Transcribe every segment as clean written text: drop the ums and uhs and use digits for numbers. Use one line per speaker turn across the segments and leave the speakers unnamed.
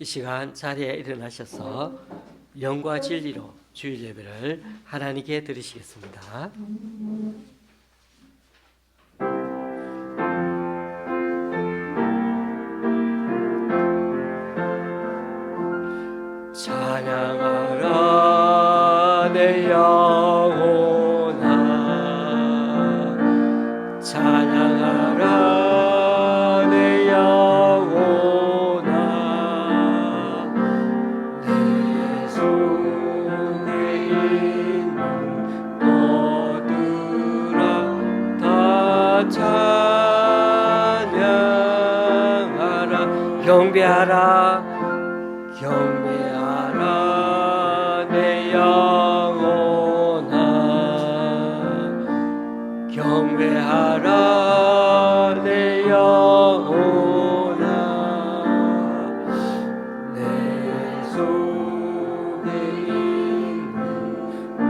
이 시간 자리에 일어나셔서 영과 진리로 주일 예배를 하나님께 드리시겠습니다. 찬양하라 내 영혼아, 찬양하라 내 영혼아, 내 속에 있는 모두라 다 찬양하라. 경배하라 경배하라 내 영혼아, 경배하라 내 영혼아, 내 속에 있는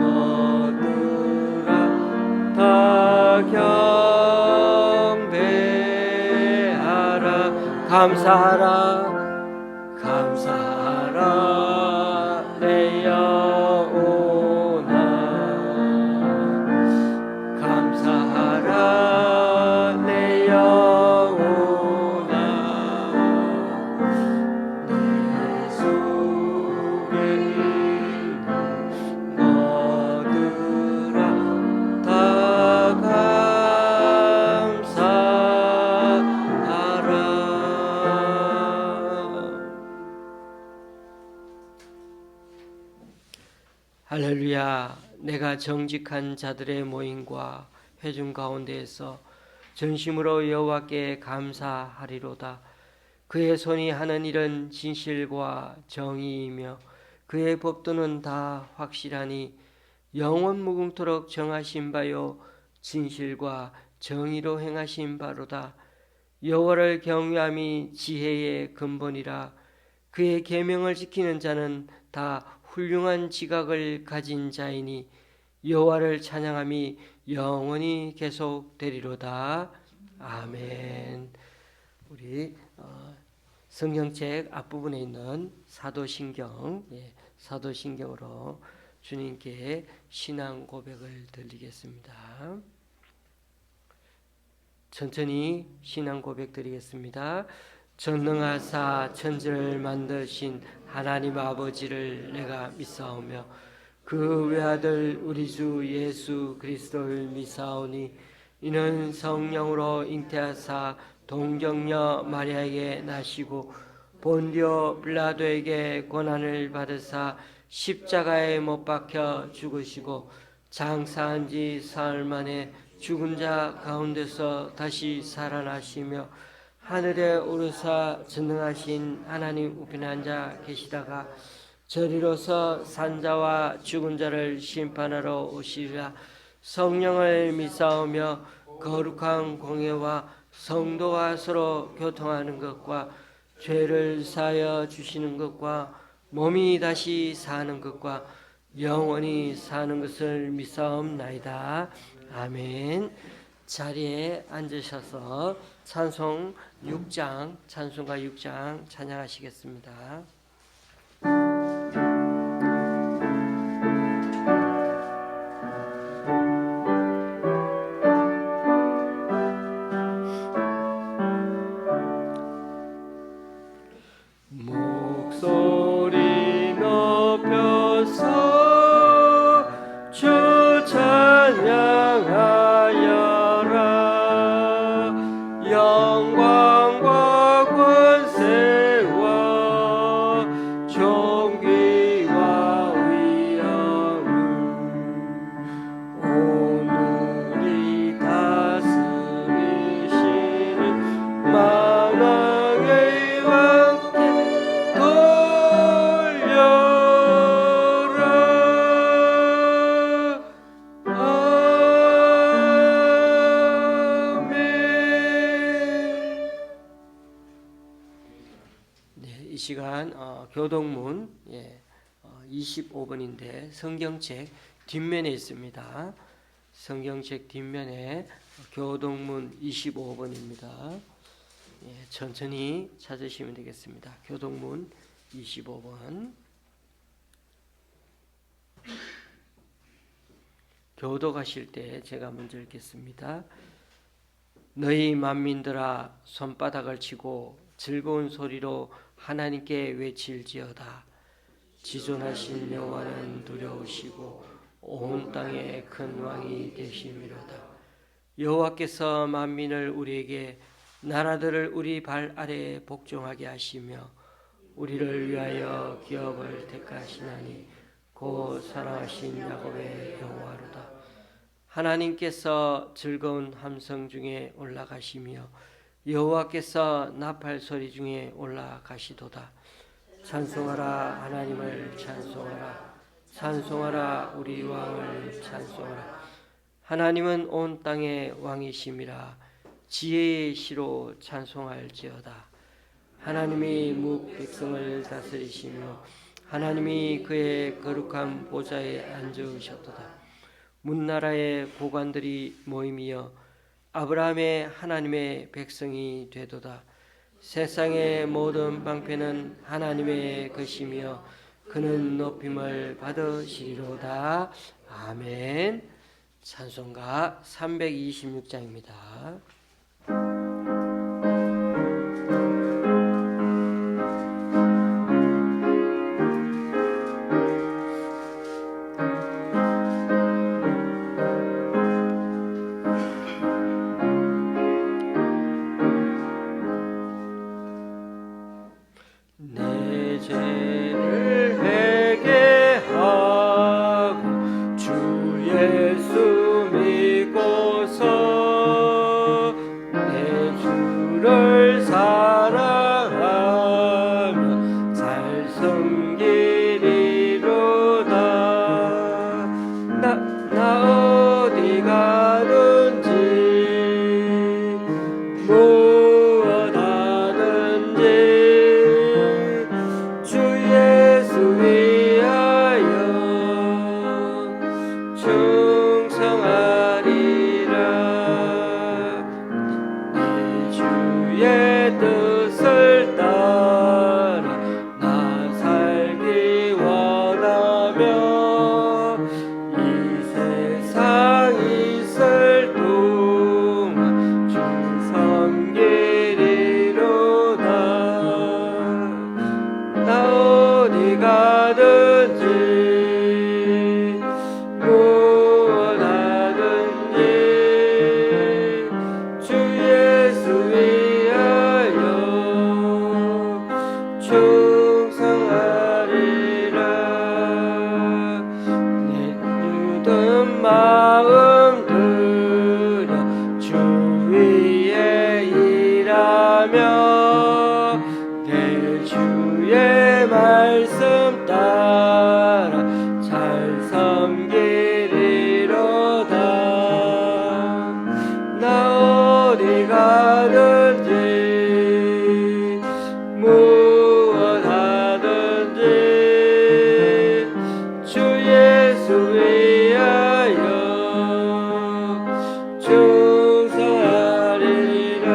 모두라 다 경배하라. 감사하라 감사하라 내 영혼아, 감사하라 내 영혼아, 내 속에 있는 모두라 다 감사하라. 할렐루야. 내가 정직한 자들의 모임과 회중 가운데에서 전심으로 여호와께 감사하리로다. 그의 손이 하는 일은 진실과 정의이며 그의 법도는 다 확실하니 영원 무궁토록 정하신 바요 진실과 정의로 행하신 바로다. 여호와를 경외함이 지혜의 근본이라. 그의 계명을 지키는 자는 다 훌륭한 지각을 가진 자이니 여호와를 찬양함이 영원히 계속되리로다. 아멘. 우리 성경책 앞부분에 있는 사도신경, 사도신경으로 주님께 신앙 고백을 드리겠습니다. 천천히 신앙 고백 드리겠습니다. 전능하사 천지를 만드신 하나님 아버지를 내가 믿사오며 그 외아들 우리 주 예수 그리스도를 믿사오니 이는 성령으로 잉태하사 동정녀 마리아에게 나시고 본디오 빌라도에게 고난을 받으사 십자가에 못 박혀 죽으시고 장사한 지 사흘 만에 죽은 자 가운데서 다시 살아나시며 하늘에 오르사 전능하신 하나님 우편에 앉아 계시다가 저리로서 산자와 죽은 자를 심판하러 오시리라. 성령을 믿사오며 거룩한 공예와 성도가 서로 교통하는 것과 죄를 사하여 주시는 것과 몸이 다시 사는 것과 영원히 사는 것을 믿사옵나이다. 아멘. 자리에 앉으셔서 찬송가 6장 찬양하시겠습니다. 목소리 높여서 주 찬양하여라. 영광과 권세와 존귀와 위엄을 오늘이 다스리시는 만왕의 왕께 돌려라. 아멘. 이 시간 교동문 25번인데 성경책 뒷면에 있습니다. 성경책 뒷면에 교동문 25번입니다. 천천히 찾으시면 되겠습니다. 교동문 25번. 교독하실 때 제가 먼저 읽겠습니다. 너희 만민들아 손바닥을 치고 즐거운 소리로 하나님께 외칠지어다. 지존하신 여호와는 두려우시고 온 땅에 큰 왕이 되심이로다. 여호와께서 만민을 우리에게 나라들을 우리 발 아래에 복종하게 하시며 우리를 위하여 기업을 택하시나니 곧 사랑하신 야곱의 여호와로다. 하나님께서 즐거운 함성 중에 올라가시며 여호와께서 나팔 소리 중에 올라가시도다. 찬송하라 하나님을 찬송하라. 찬송하라 우리 왕을 찬송하라. 하나님은 온 땅의 왕이심이라. 지혜의 시로 찬송할지어다. 하나님이 묵 백성을 다스리시며 하나님이 그의 거룩한 보좌에 앉으셨도다. 문나라의 고관들이 모임이여 아브라함의 하나님의 백성이 되도다. 세상의 모든 방패는 하나님의 것이며 그는 높임을 받으시리로다. 아멘. 찬송가 326장입니다. 내 죄를 회개하고 주 예수 믿고서 내 주를 사랑하며 잘 섬기리로다. 나 어디 가든지 무엇 하든지 주 예수 위하여 충성하리라. 내 주의 뜻을 따라 나 살기 원하며 이 세상 있을 동안 주 섬기리로다. 나 어디 가든지 무엇 하든지 주 예수 위하여 충성하리라. 내 모든 마음 들여 주 위에 일하며 내 주의 말씀 따라 잘 섬기리로다. 나 어디 가든지 무엇 하든지 주 예수 위하여 충성하리라.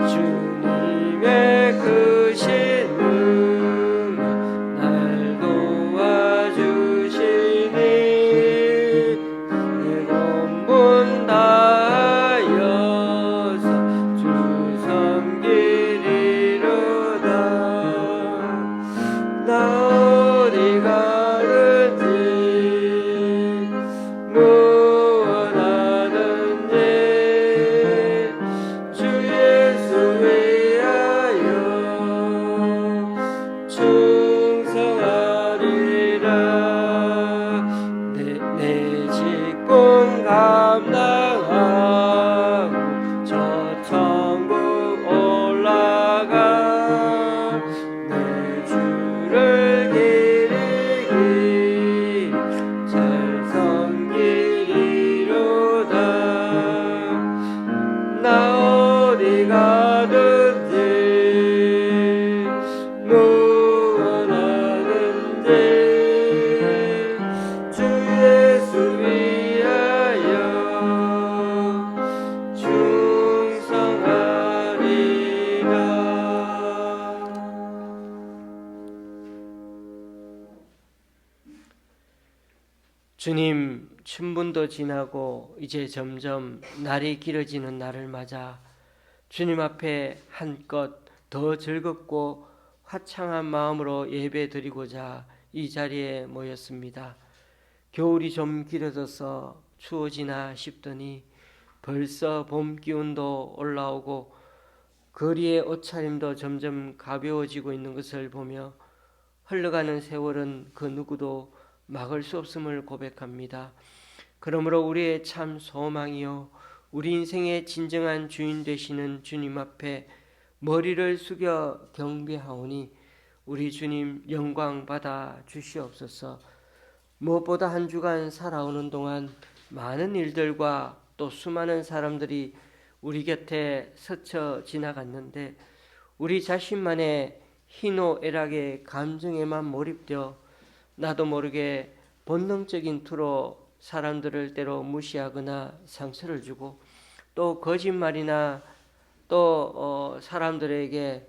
주님의 크신 은혜 날 도와주시니 내 몸 다하여 춘분도 지나고 이제 점점 날이 길어지는 날을 맞아 주님 앞에 한껏 더 즐겁고 화창한 마음으로 예배 드리고자 이 자리에 모였습니다. 겨울이 좀 길어져서 추워지나 싶더니 벌써 봄 기운도 올라오고 거리의 옷차림도 점점 가벼워지고 있는 것을 보며 흘러가는 세월은 그 누구도 막을 수 없음을 고백합니다. 그러므로 우리의 참 소망이요 우리 인생의 진정한 주인 되시는 주님 앞에 머리를 숙여 경배하오니 우리 주님 영광 받아 주시옵소서. 무엇보다 한 주간 살아오는 동안 많은 일들과 또 수많은 사람들이 우리 곁에 스쳐 지나갔는데 우리 자신만의 희노애락의 감정에만 몰입되어 나도 모르게 본능적인 투로 사람들을 때로 무시하거나 상처를 주고 또 거짓말이나 또 사람들에게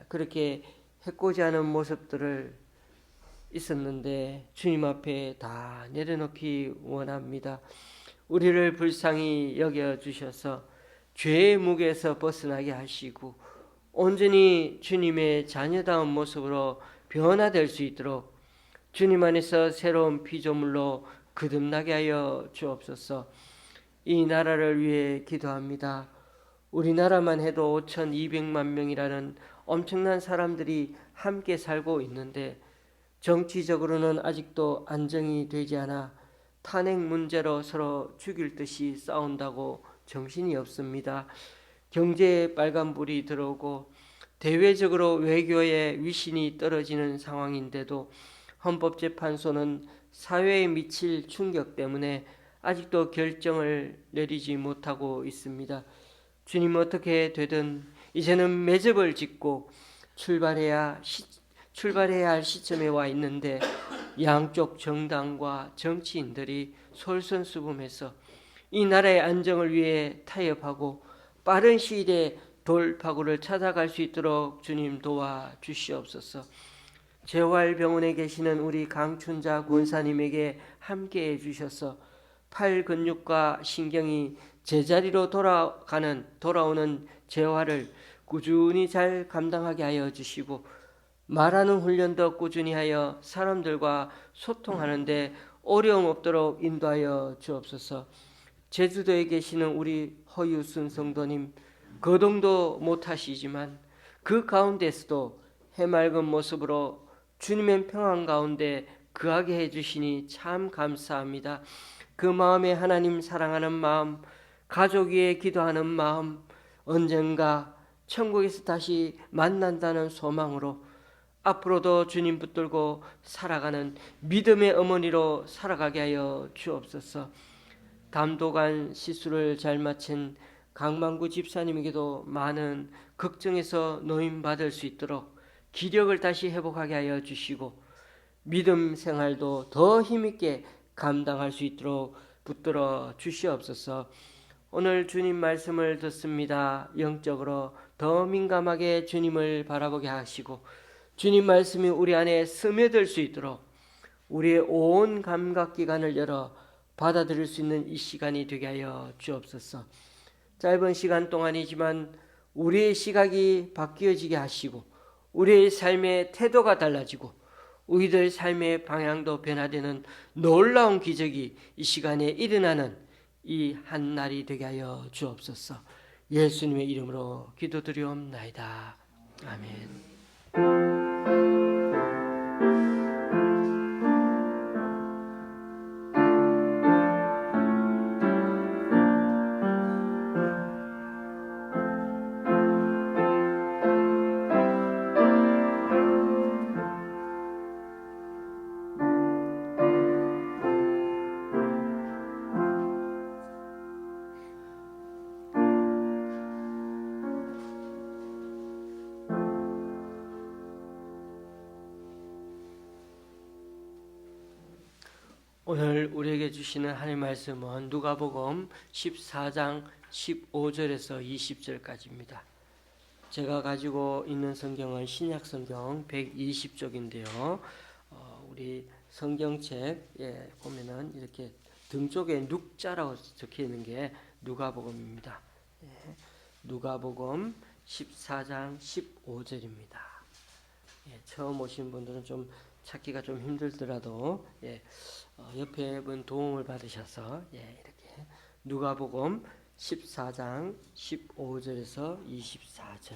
그렇게 해코지 하는 모습들을 있었는데 주님 앞에 다 내려놓기 원합니다. 우리를 불쌍히 여겨주셔서 죄의 무게에서 벗어나게 하시고 온전히 주님의 자녀다운 모습으로 변화될 수 있도록 주님 안에서 새로운 피조물로 거듭나게 하여 주옵소서. 이 나라를 위해 기도합니다. 우리나라만 해도 5,200만 명이라는 엄청난 사람들이 함께 살고 있는데 정치적으로는 아직도 안정이 되지 않아 탄핵 문제로 서로 죽일 듯이 싸운다고 정신이 없습니다. 경제에 빨간불이 들어오고 대외적으로 외교의 위신이 떨어지는 상황인데도 헌법재판소는 사회에 미칠 충격 때문에 아직도 결정을 내리지 못하고 있습니다. 주님 어떻게 되든 이제는 매듭을 짓고 출발해야 할 시점에 와 있는데 양쪽 정당과 정치인들이 솔선수범해서 이 나라의 안정을 위해 타협하고 빠른 시일에 돌파구를 찾아갈 수 있도록 주님 도와주시옵소서. 재활병원에 계시는 우리 강춘자 권사님에게 함께해 주셔서 팔 근육과 신경이 제자리로 돌아오는 재활을 꾸준히 잘 감당하게 하여 주시고 말하는 훈련도 꾸준히 하여 사람들과 소통하는데 어려움 없도록 인도하여 주옵소서. 제주도에 계시는 우리 허유순 성도님 거동도 못하시지만 그 가운데서도 해맑은 모습으로 주님의 평안 가운데 거하게 해주시니 참 감사합니다. 그 마음에 하나님 사랑하는 마음, 가족 위해 기도하는 마음, 언젠가 천국에서 다시 만난다는 소망으로 앞으로도 주님 붙들고 살아가는 믿음의 어머니로 살아가게 하여 주옵소서. 담독한 시술을 잘 마친 강만구 집사님에게도 많은 걱정에서 노임받을 수 있도록 기력을 다시 회복하게 하여 주시고 믿음 생활도 더 힘있게 감당할 수 있도록 붙들어 주시옵소서. 오늘 주님 말씀을 듣습니다. 영적으로 더 민감하게 주님을 바라보게 하시고 주님 말씀이 우리 안에 스며들 수 있도록 우리의 온 감각기관을 열어 받아들일 수 있는 이 시간이 되게 하여 주옵소서. 짧은 시간 동안이지만 우리의 시각이 바뀌어지게 하시고 우리의 삶의 태도가 달라지고 우리들 삶의 방향도 변화되는 놀라운 기적이 이 시간에 일어나는 이 한 날이 되게 하여 주옵소서. 예수님의 이름으로 기도드리옵나이다. 아멘. 오늘 우리에게 주시는 하나님의 말씀은 누가복음 14장 15절에서 20절까지입니다. 제가 가지고 있는 성경은 신약성경 120쪽인데요. 우리 성경책에 보면은 이렇게 등 쪽에 눅자라고 적혀 있는 게 누가복음입니다. 예, 누가복음 14장 15절입니다. 예, 처음 오신 분들은 좀 찾기가 좀 힘들더라도 옆에 분 도움을 받으셔서 이렇게 누가복음 14장 15절에서 24절.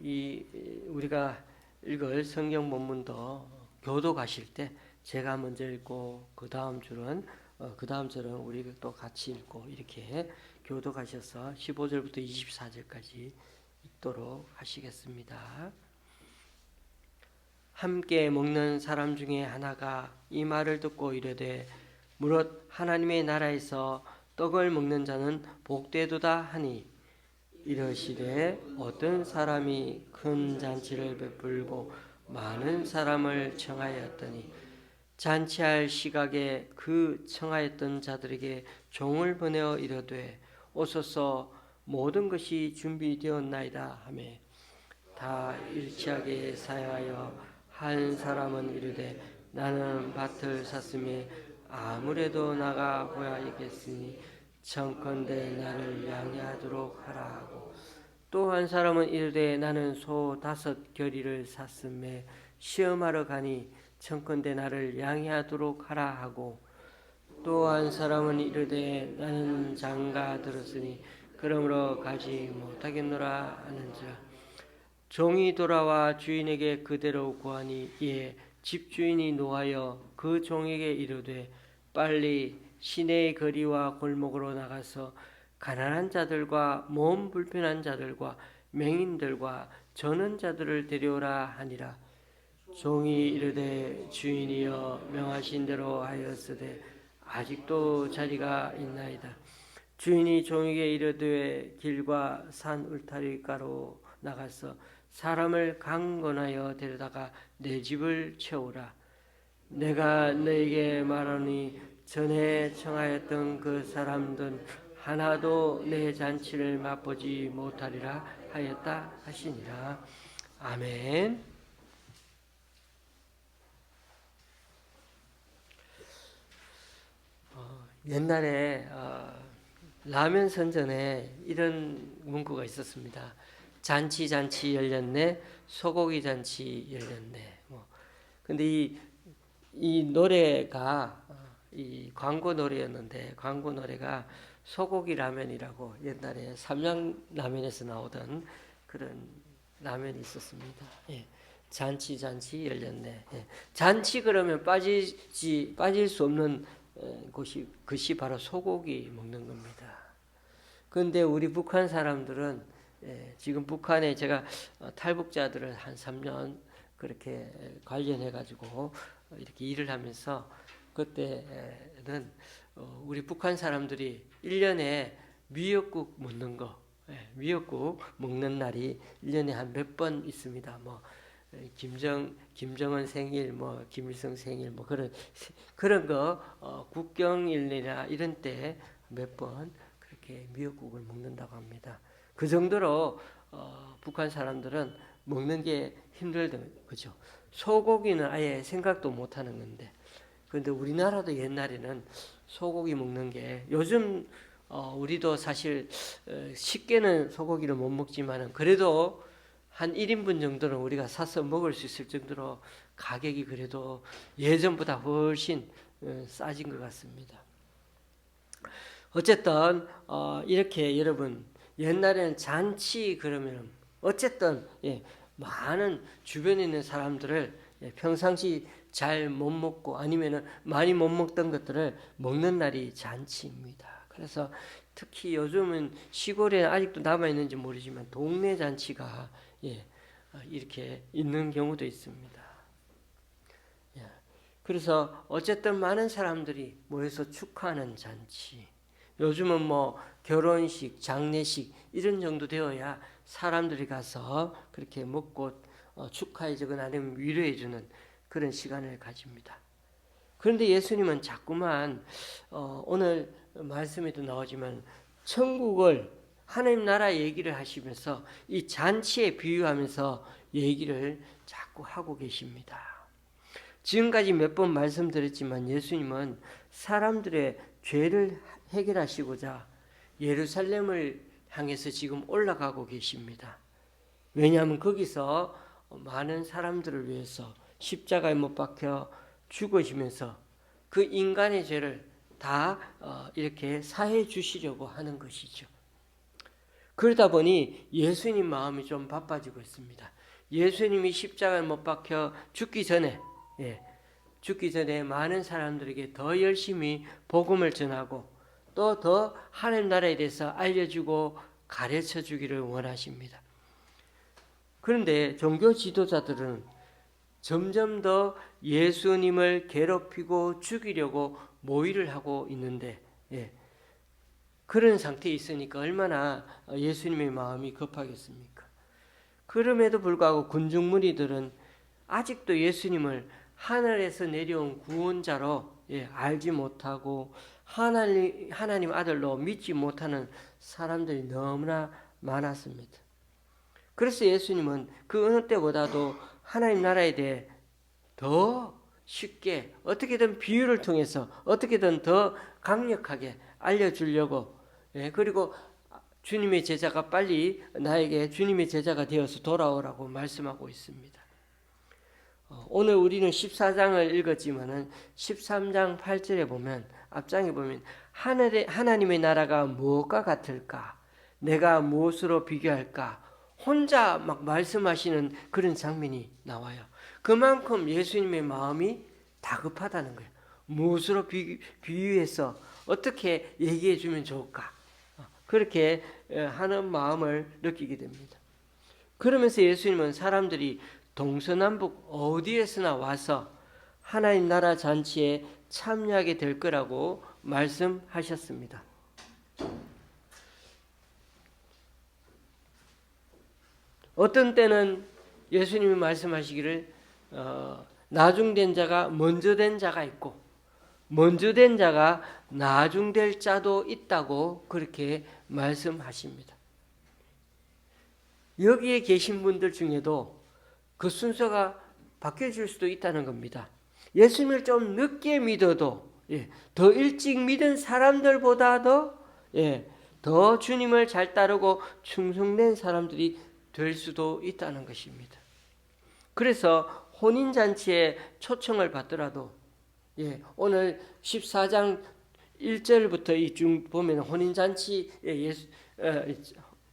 이 우리가 읽을 성경 본문도 교도 가실 때 제가 먼저 읽고 그 다음 줄은 우리 또 같이 읽고 이렇게 교도 가셔서 15절부터 24절까지 읽도록 하시겠습니다. 함께 먹는 사람 중에 하나가 이 말을 듣고 이르되 무릇 하나님의 나라에서 떡을 먹는 자는 복되도다 하니 이러시되 어떤 사람이 큰 잔치를 베풀고 많은 사람을 청하였더니 잔치할 시각에 그 청하였던 자들에게 종을 보내어 이르되 오소서 모든 것이 준비되었나이다 하며 다 일치하게 사양하여 한 사람은 이르되 나는 밭을 샀으니 아무래도 나가 보야겠으니 청컨대 나를 양해하도록 하라 하고 또 한 사람은 이르되 나는 소 5겨리를 샀음에 시험하러 가니 청컨대 나를 양해하도록 하라 하고 또 한 사람은 이르되 나는 장가 들었으니 그러므로 가지 못하겠노라 하는지라 종이 돌아와 주인에게 그대로 구하니 이에 집주인이 노하여 그 종에게 이르되 빨리 시내의 거리와 골목으로 나가서 가난한 자들과 몸 불편한 자들과 맹인들과 저는 자들을 데려오라 하니라. 종이 이르되 주인이여 명하신 대로 하였으되 아직도 자리가 있나이다. 주인이 종에게 이르되 길과 산 울타리가로 나가서 사람을 강권하여 데려다가 내 집을 채우라. 내가 너에게 말하니 전에 청하였던 그 사람들 하나도 내 잔치를 맛보지 못하리라 하였다 하시니라. 아멘. 옛날에 라면 선전에 이런 문구가 있었습니다. 잔치 열렸네, 소고기 잔치 열렸네. 근데 이 노래가 이 광고 노래였는데 광고 노래가 소고기 라면이라고 옛날에 삼양 라면에서 나오던 그런 라면이 있었습니다. 예. 잔치 열렸네. 예. 잔치 그러면 빠질 수 없는 것이 바로 소고기 먹는 겁니다. 그런데 우리 북한 사람들은 지금 북한에 제가 탈북자들을 한 3년 그렇게 관련해 가지고 이렇게 일을 하면서 그때는 우리 북한 사람들이 1년에 미역국 먹는 거, 미역국 먹는 날이 1년에 한 몇 번 있습니다. 뭐 김정은 생일, 뭐 김일성 생일, 뭐 그런 거 국경일이나 이런 때 몇 번 그렇게 미역국을 먹는다고 합니다. 그 정도로 북한 사람들은 먹는 게 힘들던 거죠. 소고기는 아예 생각도 못 하는 건데. 그런데 우리나라도 옛날에는 소고기 먹는 게 요즘 우리도 사실 쉽게는 소고기를 못 먹지만은 그래도 한 1인분 정도는 우리가 사서 먹을 수 있을 정도로 가격이 그래도 예전보다 훨씬 싸진 것 같습니다. 어쨌든 이렇게 여러분 옛날에는 잔치 그러면 어쨌든 많은 주변에 있는 사람들을 평상시 잘 못 먹고 아니면은 많이 못 먹던 것들을 먹는 날이 잔치입니다. 그래서 특히 요즘은 시골에 아직도 남아 있는지 모르지만 동네 잔치가 이렇게 있는 경우도 있습니다. 그래서 어쨌든 많은 사람들이 모여서 축하하는 잔치. 요즘은 뭐 결혼식, 장례식 이런 정도 되어야 사람들이 가서 그렇게 먹고 축하해주거나 아니면 위로해주는 그런 시간을 가집니다. 그런데 예수님은 자꾸만 오늘 말씀에도 나오지만 천국을 하나님 나라 얘기를 하시면서 이 잔치에 비유하면서 얘기를 자꾸 하고 계십니다. 지금까지 몇 번 말씀드렸지만 예수님은 사람들의 죄를 해결하시고자 예루살렘을 향해서 지금 올라가고 계십니다. 왜냐하면 거기서 많은 사람들을 위해서 십자가에 못 박혀 죽으시면서 그 인간의 죄를 다 이렇게 사해 주시려고 하는 것이죠. 그러다 보니 예수님 마음이 좀 바빠지고 있습니다. 예수님이 십자가에 못 박혀 죽기 전에 많은 사람들에게 더 열심히 복음을 전하고 또 더 하나님 나라에 대해서 알려주고 가르쳐 주기를 원하십니다. 그런데 종교 지도자들은 점점 더 예수님을 괴롭히고 죽이려고 모의를 하고 있는데 그런 상태에 있으니까 얼마나 예수님의 마음이 급하겠습니까? 그럼에도 불구하고 군중 무리들은 아직도 예수님을 하늘에서 내려온 구원자로 알지 못하고 하나님 아들로 믿지 못하는 사람들이 너무나 많았습니다. 그래서 예수님은 그 어느 때보다도 하나님 나라에 대해 더 쉽게 어떻게든 비유를 통해서 어떻게든 더 강력하게 알려주려고 그리고 주님의 제자가 빨리 나에게 주님의 제자가 되어서 돌아오라고 말씀하고 있습니다. 오늘 우리는 14장을 읽었지만은 13장 8절에 보면 앞장에 보면 하나님의 나라가 무엇과 같을까? 내가 무엇으로 비교할까? 혼자 막 말씀하시는 그런 장면이 나와요. 그만큼 예수님의 마음이 다급하다는 거예요. 무엇으로 비유해서 어떻게 얘기해 주면 좋을까? 그렇게 하는 마음을 느끼게 됩니다. 그러면서 예수님은 사람들이 동서남북 어디에서나 와서 하나님 나라 잔치에 참여하게 될 거라고 말씀하셨습니다. 어떤 때는 예수님이 말씀하시기를 나중된 자가 먼저 된 자가 있고 먼저 된 자가 나중될 자도 있다고 그렇게 말씀하십니다. 여기에 계신 분들 중에도 그 순서가 바뀌어질 수도 있다는 겁니다. 예수님을 좀 늦게 믿어도 더 일찍 믿은 사람들보다도 더 주님을 잘 따르고 충성된 사람들이 될 수도 있다는 것입니다. 그래서 혼인잔치에 초청을 받더라도 오늘 14장 1절부터 이중 보면 혼인잔치에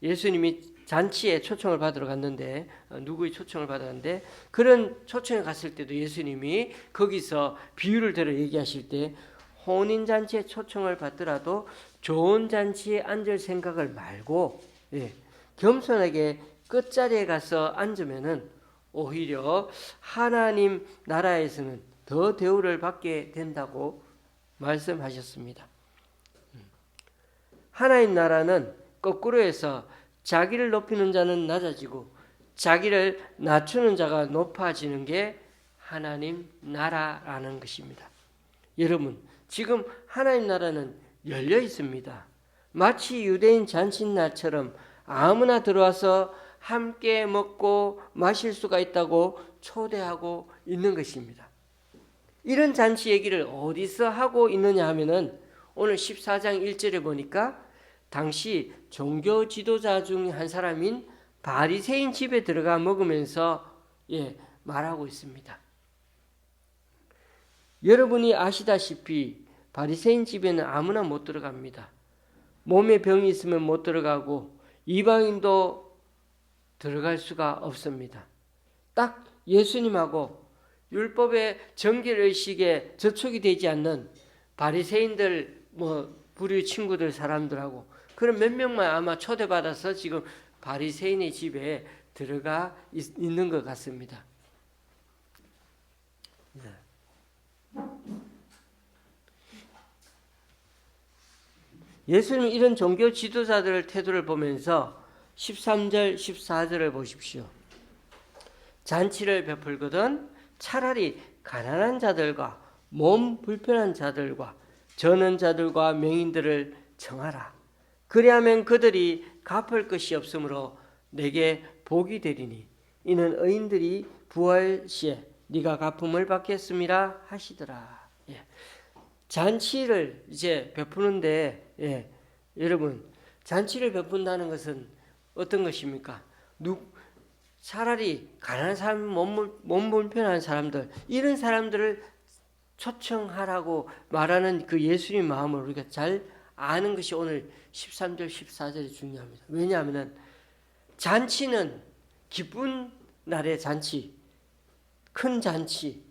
예수님이 잔치에 초청을 받으러 갔는데 누구의 초청을 받았는데 그런 초청에 갔을 때도 예수님이 거기서 비유를 들어 얘기하실 때 혼인잔치에 초청을 받더라도 좋은 잔치에 앉을 생각을 말고 겸손하게 끝자리에 가서 앉으면은 오히려 하나님 나라에서는 더 대우를 받게 된다고 말씀하셨습니다. 하나님 나라는 거꾸로 해서 자기를 높이는 자는 낮아지고 자기를 낮추는 자가 높아지는 게 하나님 나라라는 것입니다. 여러분, 지금 하나님 나라는 열려 있습니다. 마치 유대인 잔칫날처럼 아무나 들어와서 함께 먹고 마실 수가 있다고 초대하고 있는 것입니다. 이런 잔치 얘기를 어디서 하고 있느냐 하면은 오늘 14장 1절에 보니까 당시 종교 지도자 중 한 사람인 바리새인 집에 들어가 먹으면서 말하고 있습니다. 여러분이 아시다시피 바리새인 집에는 아무나 못 들어갑니다. 몸에 병이 있으면 못 들어가고 이방인도 들어갈 수가 없습니다. 딱 예수님하고 율법의 정결의식에 저촉이 되지 않는 바리새인들 부류 친구들 사람들하고 그런 몇 명만 아마 초대받아서 지금 바리새인의 집에 들어가 있는 것 같습니다. 예수님 이런 종교 지도자들의 태도를 보면서 13절, 14절을 보십시오. 잔치를 베풀거든 차라리 가난한 자들과 몸 불편한 자들과 저는 자들과 명인들을 청하라. 그리하면 그들이 갚을 것이 없으므로 내게 복이 되리니 이는 의인들이 부활 시에 네가 갚음을 받겠음이라 하시더라. 예. 잔치를 이제 베푸는데, 예, 여러분, 잔치를 베푼다는 것은 어떤 것입니까? 차라리 가난한 사람, 몸 불편한 사람들, 이런 사람들을 초청하라고 말하는 그 예수님 마음을 우리가 잘 아는 것이 오늘 13절, 14절이 중요합니다. 왜냐하면 잔치는 기쁜 날의 잔치, 큰 잔치,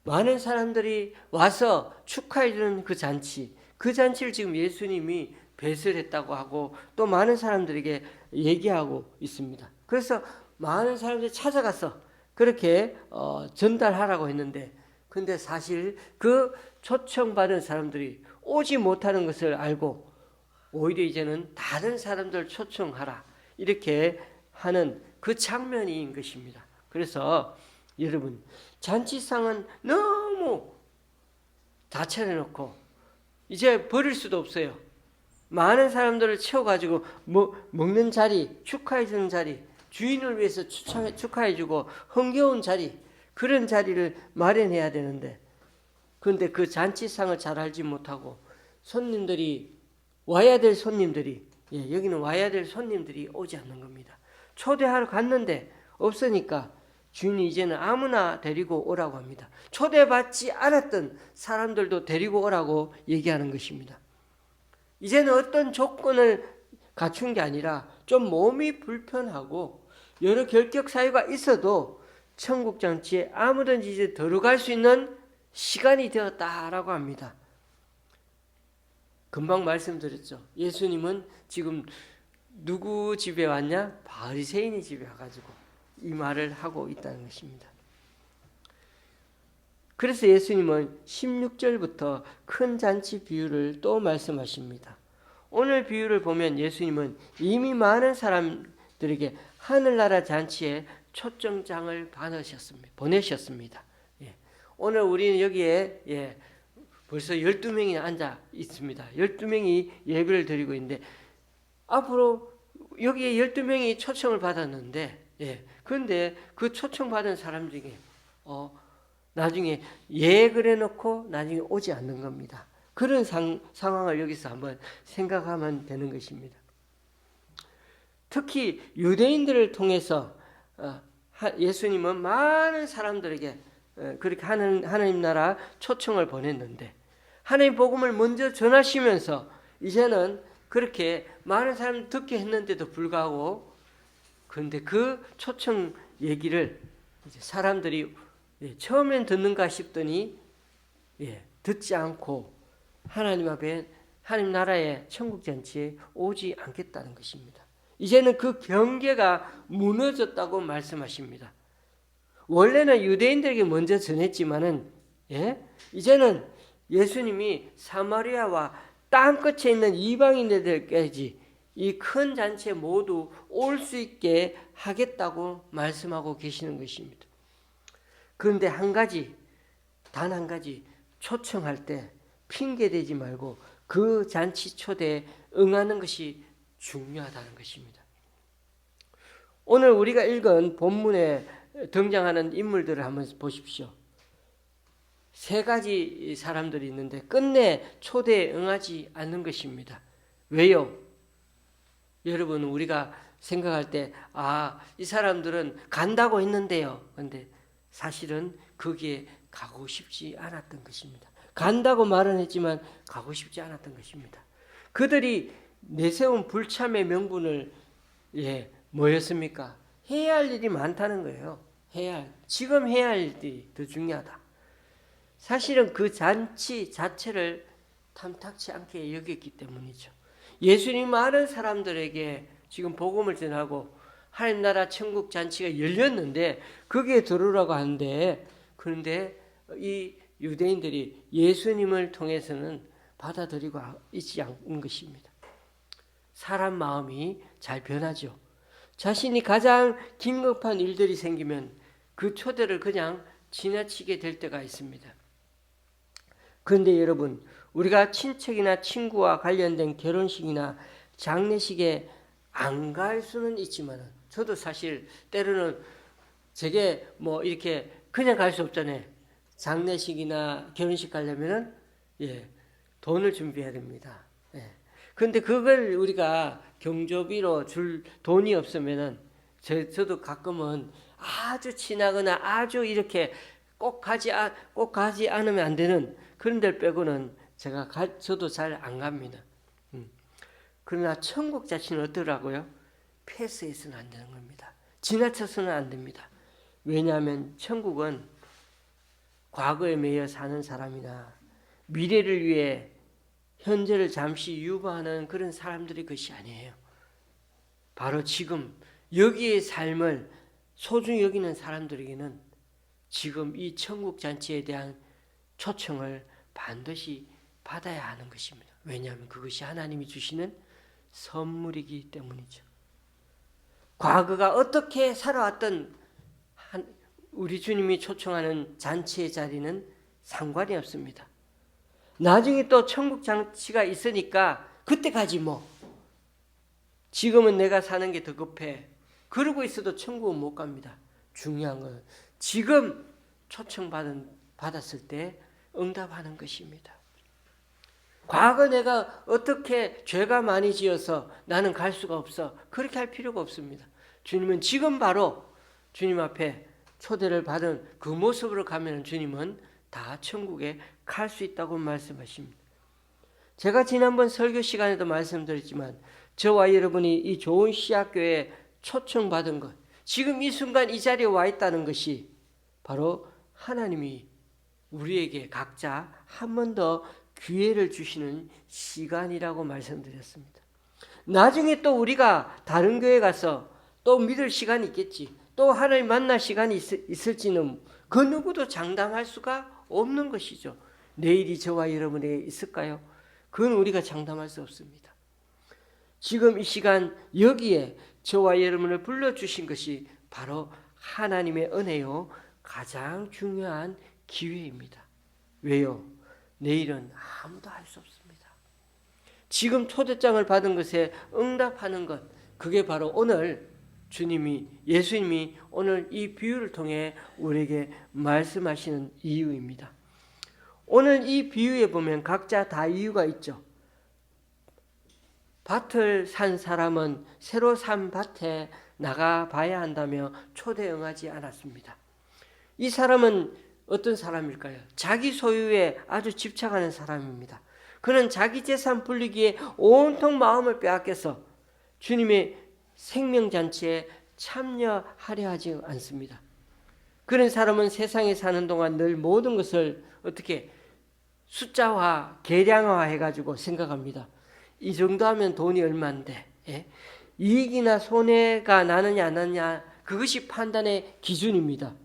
많은 사람들이 와서 축하해주는 그 잔치, 그 잔치를 지금 예수님이 배설했다고 하고 또 많은 사람들에게 얘기하고 있습니다. 그래서 많은 사람들이 찾아가서 그렇게 전달하라고 했는데, 근데 사실 그 초청받은 사람들이 오지 못하는 것을 알고 오히려 이제는 다른 사람들 초청하라 이렇게 하는 그 장면인 것입니다. 그래서 여러분, 잔치상은 너무 다 차려놓고 이제 버릴 수도 없어요. 많은 사람들을 채워가지고 먹는 자리, 축하해주는 자리, 주인을 위해서 축하해주고 흥겨운 자리, 그런 자리를 마련해야 되는데, 그런데 그 잔치상을 잘 알지 못하고 손님들이 와야 될 손님들이, 예, 여기는 와야 될 손님들이 오지 않는 겁니다. 초대하러 갔는데 없으니까 주인이 이제는 아무나 데리고 오라고 합니다. 초대받지 않았던 사람들도 데리고 오라고 얘기하는 것입니다. 이제는 어떤 조건을 갖춘 게 아니라 좀 몸이 불편하고 여러 결격 사유가 있어도 천국 잔치에 아무든지 이제 들어갈 수 있는 시간이 되었다라고 합니다. 금방 말씀드렸죠. 예수님은 지금 누구 집에 왔냐? 바리새인의 집에 와가지고 이 말을 하고 있다는 것입니다. 그래서 예수님은 16절부터 큰 잔치 비유를 또 말씀하십니다. 오늘 비유를 보면 예수님은 이미 많은 사람들에게 하늘나라 잔치에 초청장을 보내셨습니다. 예. 오늘 우리는 여기에, 예, 벌써 12명이 앉아 있습니다. 12명이 예배를 드리고 있는데, 앞으로 여기에 12명이 초청을 받았는데, 예, 그런데 그 초청받은 사람 중에 나중에 예 그래 놓고 나중에 오지 않는 겁니다. 그런 상황을 여기서 한번 생각하면 되는 것입니다. 특히 유대인들을 통해서 예수님은 많은 사람들에게 그렇게 하나님 나라 초청을 보냈는데, 하나님 복음을 먼저 전하시면서 이제는 그렇게 많은 사람이 듣게 했는데도 불구하고, 그런데 그 초청 얘기를 이제 사람들이 처음엔 듣는가 싶더니 듣지 않고 하나님 앞에, 하나님 나라의 천국 잔치에 오지 않겠다는 것입니다. 이제는 그 경계가 무너졌다고 말씀하십니다. 원래는 유대인들에게 먼저 전했지만은, 이제는 예수님이 사마리아와 땅 끝에 있는 이방인들까지 이 큰 잔치에 모두 올 수 있게 하겠다고 말씀하고 계시는 것입니다. 그런데 단 한 가지 초청할 때 핑계대지 말고 그 잔치 초대에 응하는 것이 중요하다는 것입니다. 오늘 우리가 읽은 본문에 등장하는 인물들을 한번 보십시오. 3가지 사람들이 있는데 끝내 초대에 응하지 않는 것입니다. 왜요? 여러분, 우리가 생각할 때 이 사람들은 간다고 했는데요. 그런데 사실은 거기에 가고 싶지 않았던 것입니다. 간다고 말은 했지만 가고 싶지 않았던 것입니다. 그들이 내세운 불참의 명분을 뭐였습니까? 해야 할 일이 많다는 거예요. 지금 해야 할 일이 더 중요하다. 사실은 그 잔치 자체를 탐탁치 않게 여겼기 때문이죠. 예수님 많은 사람들에게 지금 복음을 전하고 하나님 나라 천국 잔치가 열렸는데 거기에 들어오라고 하는데, 그런데 이 유대인들이 예수님을 통해서는 받아들이고 있지 않은 것입니다. 사람 마음이 잘 변하죠. 자신이 가장 긴급한 일들이 생기면 그 초대를 그냥 지나치게 될 때가 있습니다. 그런데 여러분, 우리가 친척이나 친구와 관련된 결혼식이나 장례식에 안 갈 수는 있지만, 저도 사실 때로는 제게 이렇게 그냥 갈 수 없잖아요. 장례식이나 결혼식 가려면은 돈을 준비해야 됩니다. 그런데 그걸 우리가 경조비로 줄 돈이 없으면은 저도 가끔은 아주 친하거나 아주 이렇게 꼭 가지 않으면 안 되는 그런 데를 빼고는 저도 잘 안 갑니다. 그러나 천국 자체는 어떠라고요? 패스해서는 안 되는 겁니다. 지나쳐서는 안 됩니다. 왜냐하면 천국은 과거에 매여 사는 사람이나 미래를 위해 현재를 잠시 유보하는 그런 사람들의 것이 아니에요. 바로 지금 여기의 삶을 소중히 여기는 사람들에게는 지금 이 천국 잔치에 대한 초청을 반드시 받아야 하는 것입니다. 왜냐하면 그것이 하나님이 주시는 선물이기 때문이죠. 과거가 어떻게 살아왔던 우리 주님이 초청하는 잔치의 자리는 상관이 없습니다. 나중에 또 천국 잔치가 있으니까 그때 가지 뭐. 지금은 내가 사는 게 더 급해. 그러고 있어도 천국은 못 갑니다. 중요한 건 지금 초청받았을 때 응답하는 것입니다. 과거 내가 어떻게 죄가 많이 지어서 나는 갈 수가 없어. 그렇게 할 필요가 없습니다. 주님은 지금 바로 주님 앞에 초대를 받은 그 모습으로 가면 주님은 다 천국에 갈 수 있다고 말씀하십니다. 제가 지난번 설교 시간에도 말씀드렸지만 저와 여러분이 이 좋은 씨앗교회에 초청받은 것, 지금 이 순간 이 자리에 와 있다는 것이 바로 하나님이 우리에게 각자 한 번 더 기회를 주시는 시간이라고 말씀드렸습니다. 나중에 또 우리가 다른 교회 가서 또 믿을 시간이 있겠지. 또 하나님 만날 시간이 있을지는 그 누구도 장담할 수가 없는 것이죠. 내일이 저와 여러분에게 있을까요? 그건 우리가 장담할 수 없습니다. 지금 이 시간 여기에 저와 여러분을 불러주신 것이 바로 하나님의 은혜요 가장 중요한 기회입니다. 왜요? 내일은 아무도 할 수 없습니다. 지금 초대장을 받은 것에 응답하는 것, 그게 바로 오늘 예수님이 오늘 이 비유를 통해 우리에게 말씀하시는 이유입니다. 오늘 이 비유에 보면 각자 다 이유가 있죠. 밭을 산 사람은 새로 산 밭에 나가 봐야 한다며 초대에 응하지 않았습니다. 이 사람은 어떤 사람일까요? 자기 소유에 아주 집착하는 사람입니다. 그는 자기 재산 불리기에 온통 마음을 빼앗겨서 주님의 생명잔치에 참여하려 하지 않습니다. 그런 사람은 세상에 사는 동안 늘 모든 것을 어떻게 숫자화, 계량화 해가지고 생각합니다. 이 정도 하면 돈이 얼마인데, 이익이나 손해가 나느냐 안 나느냐 그것이 판단의 기준입니다.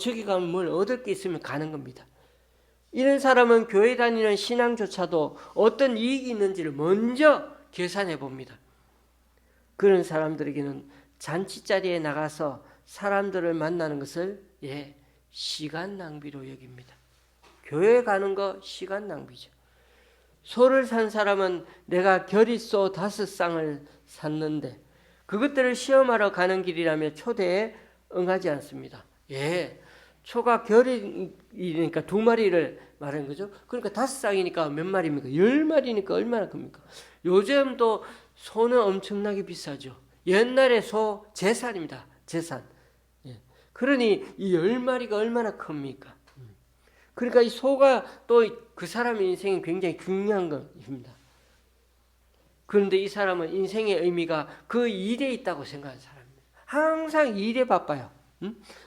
저기 가면 뭘 얻을 게 있으면 가는 겁니다. 이런 사람은 교회 다니는 신앙조차도 어떤 이익이 있는지를 먼저 계산해 봅니다. 그런 사람들에게는 잔치자리에 나가서 사람들을 만나는 것을 시간 낭비로 여깁니다. 교회 가는 거 시간 낭비죠. 소를 산 사람은 내가 겨릿소 5쌍을 샀는데 그것들을 시험하러 가는 길이라며 초대에 응하지 않습니다. 초가 겨릿이니까 2마리를 말하는 거죠. 그러니까 5쌍이니까 몇 마리입니까? 10마리니까 얼마나 큽니까? 요즘도 소는 엄청나게 비싸죠. 옛날에 소 재산입니다. 재산. 그러니 이 10마리가 얼마나 큽니까? 그러니까 이 소가 또 그 사람의 인생이 굉장히 중요한 것입니다. 그런데 이 사람은 인생의 의미가 그 일에 있다고 생각하는 사람입니다. 항상 일에 바빠요.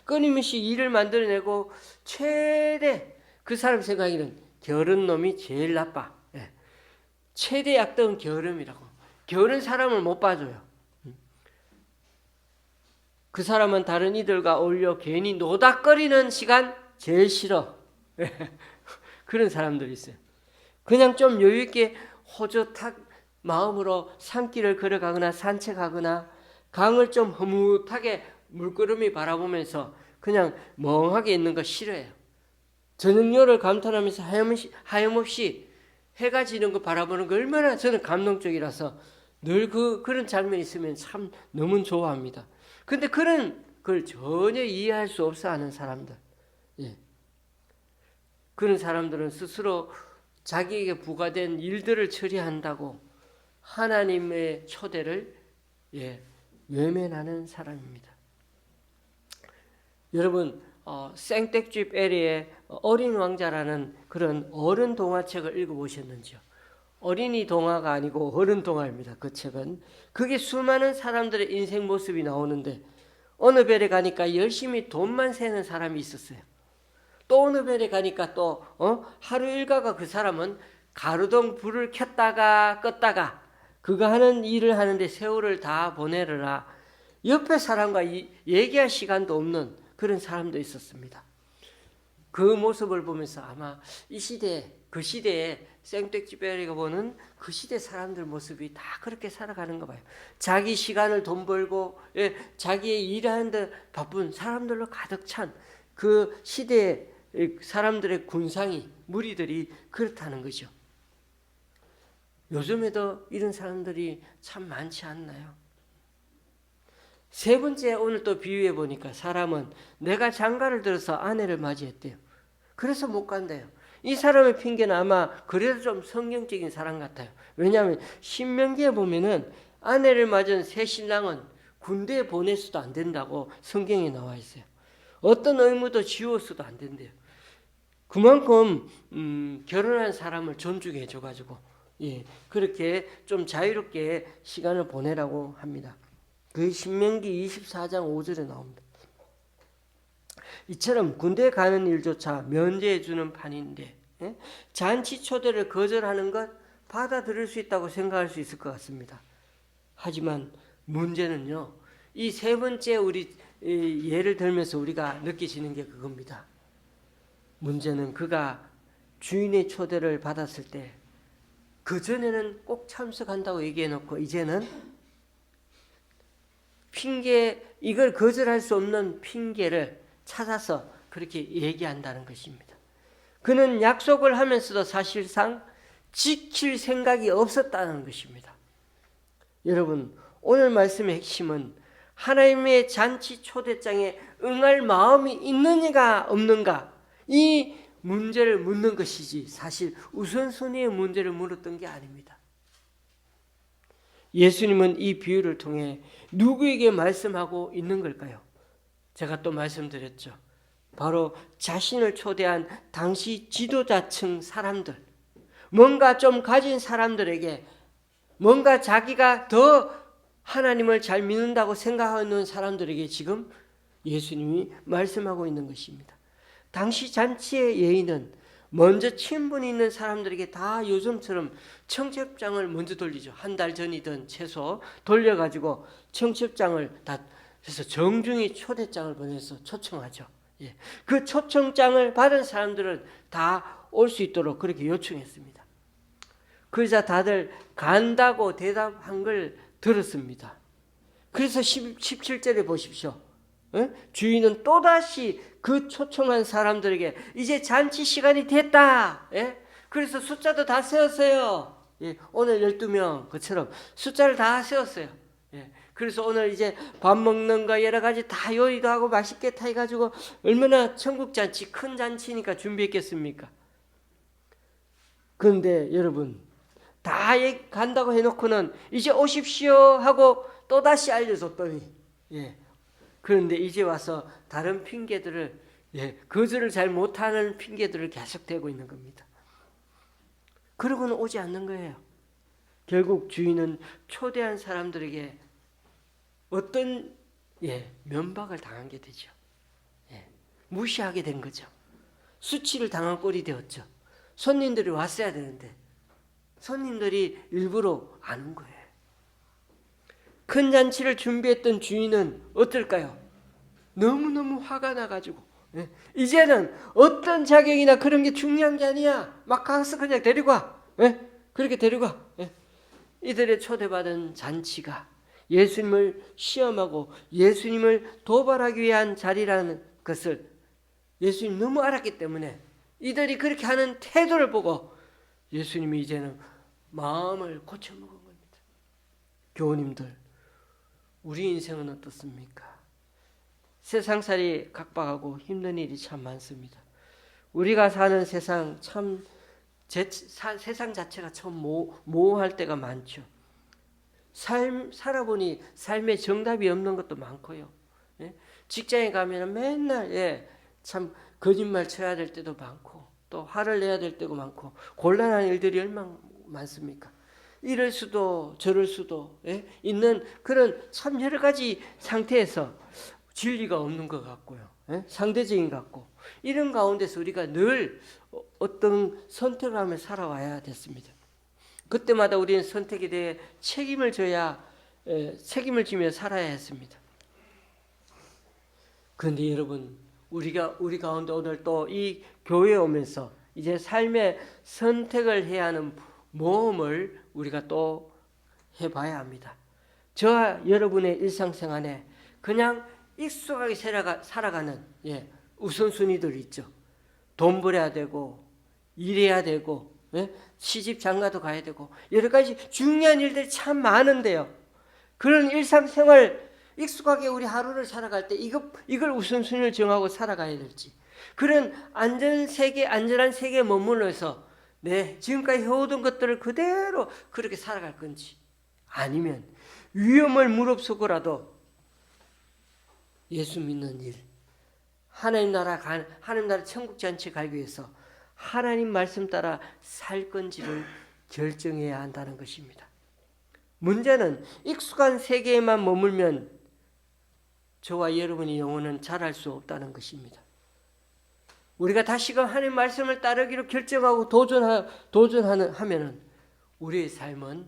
끊임없이 일을 만들어내고 최대 그 사람 생각에는 게으른 놈이 제일 나빠. 최대 약점은 게으름이라고. 게으른 사람을 못 봐줘요. 그 사람은 다른 이들과 어울려 괜히 노닥거리는 시간 제일 싫어. 그런 사람들이 있어요. 그냥 좀 여유 있게 호젓한 마음으로 산길을 걸어가거나 산책하거나 강을 좀 흐뭇하게 물끄러미 바라보면서 그냥 멍하게 있는 거 싫어해요. 저녁夜감탄하면서 하염없이 해가 지는 거 바라보는 거 얼마나 저는 감동적이라서 늘 그런 장면이 있으면 참 너무 좋아합니다. 근데 그런 그걸 전혀 이해할 수 없어 하는 사람들. 예. 그런 사람들은 스스로 자기에게 부과된 일들을 처리한다고 하나님의 초대를 외면하는 사람입니다. 여러분, 생텍쥐 베리의 어린 왕자라는 그런 어른 동화책을 읽어보셨는지요? 어린이 동화가 아니고 어른 동화입니다. 그 책은. 그게 수많은 사람들의 인생 모습이 나오는데 어느 별에 가니까 열심히 돈만 세는 사람이 있었어요. 또 어느 별에 가니까 또 하루 일과가 그 사람은 가로등 불을 켰다가 껐다가 그거 하는 일을 하는데 세월을 다 보내느라 옆에 사람과 얘기할 시간도 없는 그런 사람도 있었습니다. 그 모습을 보면서 아마 이 시대에, 그 시대에 생텍쥐베리가 보는 그 시대 사람들 모습이 다 그렇게 살아가는 거 봐요. 자기 시간을 돈 벌고 자기의 일하는데 바쁜 사람들로 가득 찬 그 시대의 사람들의 군상이, 무리들이 그렇다는 거죠. 요즘에도 이런 사람들이 참 많지 않나요? 세 번째, 오늘 또 비유해 보니까 사람은 내가 장가를 들어서 아내를 맞이했대요. 그래서 못 간대요. 이 사람의 핑계는 아마 그래도 좀 성경적인 사람 같아요. 왜냐하면 신명기에 보면은 아내를 맞은 새 신랑은 군대에 보내서도 안 된다고 성경에 나와 있어요. 어떤 의무도 지워서도 안 된대요. 그만큼 결혼한 사람을 존중해 줘가지고 그렇게 좀 자유롭게 시간을 보내라고 합니다. 그 신명기 24장 5절에 나옵니다. 이처럼 군대 가는 일조차 면제해 주는 판인데 잔치 초대를 거절하는 것 받아들일 수 있다고 생각할 수 있을 것 같습니다. 하지만 문제는요, 이 세 번째 우리 예를 들면서 우리가 느끼시는 게 그겁니다. 문제는 그가 주인의 초대를 받았을 때 그전에는 꼭 참석한다고 얘기해놓고 이제는 핑계, 이걸 거절할 수 없는 핑계를 찾아서 그렇게 얘기한다는 것입니다. 그는 약속을 하면서도 사실상 지킬 생각이 없었다는 것입니다. 여러분, 오늘 말씀의 핵심은 하나님의 잔치 초대장에 응할 마음이 있느냐가 없는가, 이 문제를 묻는 것이지 사실 우선순위의 문제를 물었던 게 아닙니다. 예수님은 이 비유를 통해 누구에게 말씀하고 있는 걸까요? 제가 또 말씀드렸죠. 바로 자신을 초대한 당시 지도자층 사람들, 뭔가 좀 가진 사람들에게, 뭔가 자기가 더 하나님을 잘 믿는다고 생각하는 사람들에게 지금 예수님이 말씀하고 있는 것입니다. 당시 잔치의 예의는 먼저 친분이 있는 사람들에게 다 요즘처럼 청첩장을 먼저 돌리죠. 한 달 전이든 최소 돌려가지고 청첩장을 다 해서 정중히 초대장을 보내서 초청하죠. 그 초청장을 받은 사람들은 다 올 수 있도록 그렇게 요청했습니다. 그러자 다들 간다고 대답한 걸 들었습니다. 그래서 17절에 보십시오. 주인은 또다시 그 초청한 사람들에게 이제 잔치 시간이 됐다. 그래서 숫자도 다 세웠어요. 오늘 12명 그처럼 숫자를 다 세웠어요. 그래서 오늘 이제 밥 먹는 거 여러 가지 다 요리도 하고 맛있게 다 해가지고 얼마나 천국 잔치, 큰 잔치니까 준비했겠습니까? 그런데 여러분, 다 간다고 해놓고는 이제 오십시오 하고 또다시 알려줬더니 그런데 이제 와서 다른 핑계들을 거절을 잘 못하는 핑계들을 계속 대고 있는 겁니다. 그러고는 오지 않는 거예요. 결국 주인은 초대한 사람들에게 어떤 면박을 당한 게 되죠. 무시하게 된 거죠. 수치를 당한 꼴이 되었죠. 손님들이 왔어야 되는데 손님들이 일부러 안 온 거예요. 큰 잔치를 준비했던 주인은 어떨까요? 너무너무 화가 나가지고 이제는 어떤 자격이나 그런 게 중요한 게 아니야. 막 가서 그냥 데리고 와. 그렇게 데리고 와. 이들의 초대받은 잔치가 예수님을 시험하고 예수님을 도발하기 위한 자리라는 것을 예수님 너무 알았기 때문에 이들이 그렇게 하는 태도를 보고 예수님이 이제는 마음을 고쳐먹은 겁니다. 교우님들, 우리 인생은 어떻습니까? 세상살이 각박하고 힘든 일이 참 많습니다. 우리가 사는 세상 참 세상 자체가 참 모호할 때가 많죠. 살아보니 삶에 정답이 없는 것도 많고요. 예? 직장에 가면 맨날 참 거짓말 쳐야 될 때도 많고 또 화를 내야 될 때도 많고 곤란한 일들이 얼마나 많습니까? 이럴 수도 저럴 수도 있는 그런 참 여러 가지 상태에서 진리가 없는 것 같고요. 상대적인 것 같고 이런 가운데서 우리가 늘 어떤 선택을 하며 살아와야 됐습니다. 그때마다 우리는 선택에 대해 책임을 책임을 지며 살아야 했습니다. 그런데 여러분, 우리 가운데 오늘 또 이 교회에 오면서 이제 삶의 선택을 해야 하는 모험을 우리가 또 해봐야 합니다. 저와 여러분의 일상생활에 그냥 익숙하게 살아가는 우선순위들 있죠. 돈 벌어야 되고 일해야 되고 시집 장가도 가야 되고 여러 가지 중요한 일들이 참 많은데요. 그런 일상생활 익숙하게 우리 하루를 살아갈 때 이걸 우선순위를 정하고 살아가야 될지, 그런 안전한 세계에 머물러서 지금까지 해오던 것들을 그대로 그렇게 살아갈 건지, 아니면 위험을 무릅쓰고라도 예수 믿는 일, 하나님 나라 천국 잔치 가기 위해서 하나님 말씀 따라 살 건지를 결정해야 한다는 것입니다. 문제는 익숙한 세계에만 머물면 저와 여러분의 영혼은 자랄 수 없다는 것입니다. 우리가 다시금 하나님 말씀을 따르기로 결정하고 도전하면은 우리의 삶은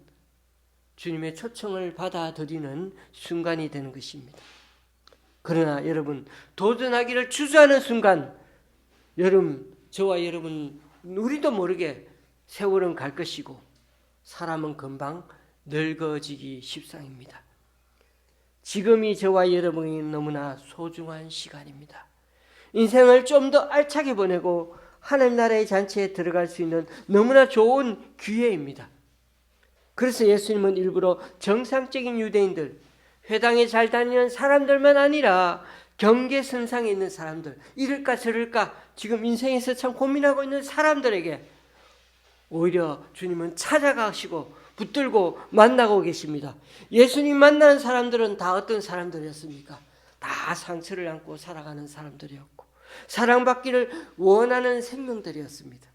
주님의 초청을 받아들이는 순간이 되는 것입니다. 그러나 여러분, 도전하기를 주저하는 순간 저와 여러분 우리도 모르게 세월은 갈 것이고 사람은 금방 늙어지기 십상입니다. 지금이 저와 여러분이 너무나 소중한 시간입니다. 인생을 좀 더 알차게 보내고 하나님 나라의 잔치에 들어갈 수 있는 너무나 좋은 기회입니다. 그래서 예수님은 일부러 정상적인 유대인들, 회당에 잘 다니는 사람들만 아니라 경계선상에 있는 사람들, 이럴까 저럴까 지금 인생에서 참 고민하고 있는 사람들에게 오히려 주님은 찾아가시고 붙들고 만나고 계십니다. 예수님 만나는 사람들은 다 어떤 사람들이었습니까? 다 상처를 안고 살아가는 사람들이었고 사랑받기를 원하는 생명들이었습니다.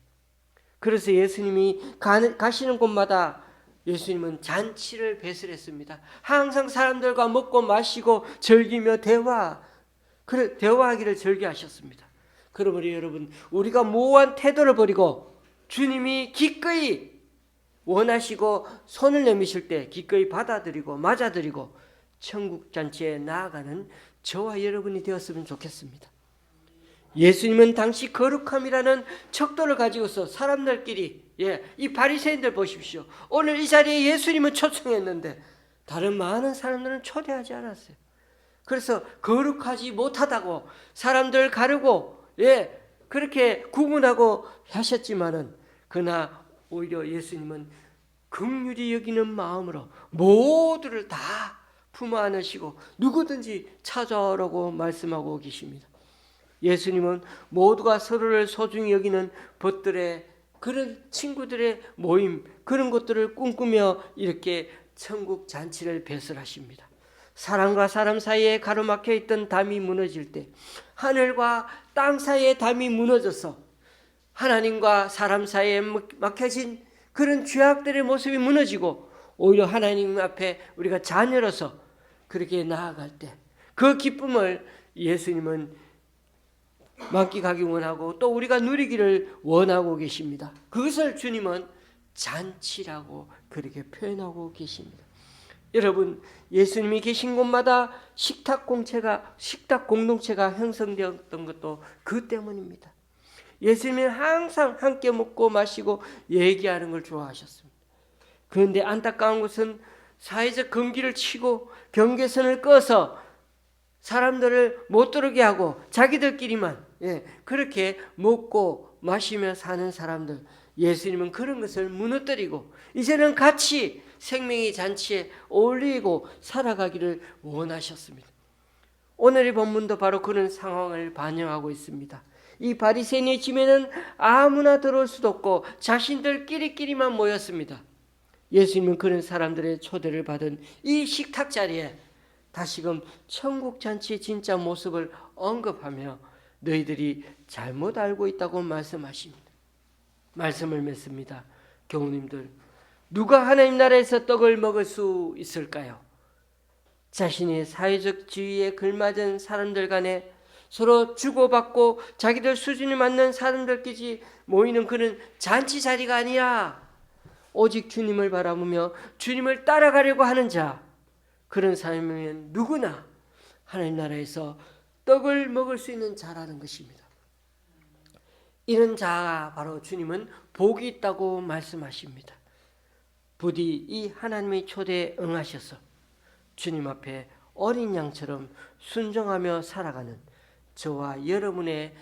그래서 예수님이 가시는 곳마다 예수님은 잔치를 배설했습니다. 항상 사람들과 먹고 마시고 즐기며 대화하기를 즐겨하셨습니다. 그러므로 여러분, 우리가 모호한 태도를 버리고 주님이 기꺼이 원하시고 손을 내미실 때 기꺼이 받아들이고 맞아들이고 천국 잔치에 나아가는 저와 여러분이 되었으면 좋겠습니다. 예수님은 당시 거룩함이라는 척도를 가지고서 사람들끼리 이 바리새인들 보십시오. 오늘 이 자리에 예수님은 초청했는데 다른 많은 사람들은 초대하지 않았어요. 그래서 거룩하지 못하다고 사람들 가르고 그렇게 구분하고 하셨지만은 그러나 오히려 예수님은 긍휼히 여기는 마음으로 모두를 다 품어 안으시고 누구든지 찾아오라고 말씀하고 계십니다. 예수님은 모두가 서로를 소중히 여기는 벗들의 그런 친구들의 모임, 그런 것들을 꿈꾸며 이렇게 천국 잔치를 배설하십니다. 사람과 사람 사이에 가로막혀 있던 담이 무너질 때 하늘과 땅 사이에 담이 무너져서 하나님과 사람 사이에 막혀진 그런 죄악들의 모습이 무너지고 오히려 하나님 앞에 우리가 자녀로서 그렇게 나아갈 때 그 기쁨을 예수님은 만끽하기 원하고 또 우리가 누리기를 원하고 계십니다. 그것을 주님은 잔치라고 그렇게 표현하고 계십니다. 여러분, 예수님이 계신 곳마다 식탁 공동체가 형성되었던 것도 그 때문입니다. 예수님은 항상 함께 먹고 마시고 얘기하는 걸 좋아하셨습니다. 그런데 안타까운 것은 사회적 금기를 치고 경계선을 꺼서 사람들을 못 들어오게 하고 자기들끼리만 그렇게 먹고 마시며 사는 사람들, 예수님은 그런 것을 무너뜨리고 이제는 같이 생명의 잔치에 어울리고 살아가기를 원하셨습니다. 오늘의 본문도 바로 그런 상황을 반영하고 있습니다. 이 바리새인의 집에는 아무나 들어올 수도 없고 자신들끼리만 모였습니다. 예수님은 그런 사람들의 초대를 받은 이 식탁 자리에 다시금 천국 잔치의 진짜 모습을 언급하며 너희들이 잘못 알고 있다고 말씀하십니다. 말씀을 맺습니다. 교우님들, 누가 하나님 나라에서 떡을 먹을 수 있을까요? 자신의 사회적 지위에 걸맞은 사람들 간에 서로 주고받고 자기들 수준에 맞는 사람들끼리 모이는 그런 잔치 자리가 아니라 오직 주님을 바라보며 주님을 따라가려고 하는 자, 그런 사람이면 누구나 하나님 나라에서 떡을 먹을 수 있는 자라는 것입니다. 이런 자가 바로 주님은 복이 있다고 말씀하십니다. 부디 이 하나님의 초대에 응하셔서 주님 앞에 어린 양처럼 순종하며 살아가는 저와 여러분의